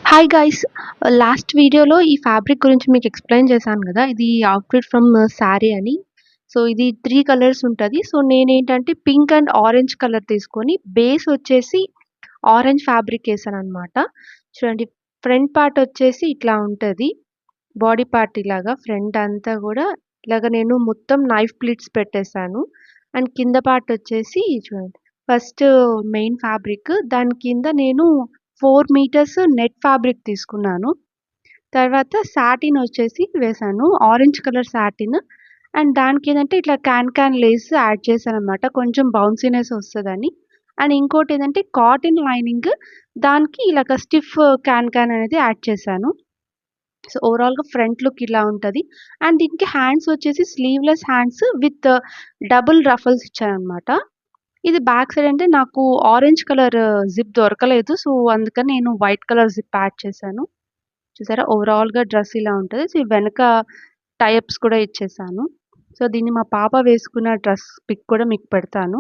Hi guys. Last వీడియోలో ఈ fabric గురించి మీకు ఎక్స్‌ప్లెయిన్ చేశాను గదా! ఇది అవుట్‌ఫిట్ ఫ్రమ్ శారీ అని. సో, ఇది 3 కలర్స్ ఉంటది. సో, నేనేంటంటే పింక్ అండ్ ఆరెంజ్ కలర్ తీసుకొని బేస్ వచ్చేసి ఆరెంజ్ ఫ్యాబ్రిక్ ఏసాననమాట. చూడండి, ఫ్రంట్ పార్ట్ వచ్చేసి ఇట్లా ఉంటది. బాడీ పార్ట్ ఇలాగా ఫ్రంట్ అంతా గూడా ఇలాగ నేను మొత్తం నైఫ్ ప్లిట్స్ పెట్టేసాను. అండ్ కింద పార్ట్ వచ్చేసి చూడండి, ఫస్ట్ మెయిన్ ఫ్యాబ్రిక్ దాని కింద నేను 4 మీటర్స్ నెట్ ఫ్యాబ్రిక్ తీసుకున్నాను. తర్వాత సాటిన్ వచ్చేసి వేశాను. Orange colour satin. అండ్ దానికేందంటే ఇట్లా క్యాన్ లేస్ యాడ్ చేశాననమాట. కొంచెం బౌన్సీనెస్ వస్తదని. అండ్ ఇంకోటేంటంటే కాటన్ లైనింగ్, దానికి ఇలాగ స్టిఫ్ క్యాన్ అనేది యాడ్ చేశాను. సో, ఓవరాల్‌గా ఫ్రంట్ లుక్ ఇలా ఉంటది. అండ్ దీనికి హ్యాండ్స్ వచ్చేసి sleeveless hands with double ruffles ఇచ్చాననమాట. ఇది బ్యాక్ సైడ్ అంటే నాకు ఆరెంజ్ కలర్ జిప్ దొరకలేదు. సో, అందుకని నేను వైట్ కలర్ జిప్ యాడ్ చేశాను. చూసారా, ఓవరాల్‌గా డ్రెస్ ఇలా ఉంటది. సో, వెనక టై అప్స్ కూడా ఇచ్చేసాను. సో, దీన్ని మా పాప వేసుకున్న డ్రెస్ పిక్ కూడా మీకు పెడతాను.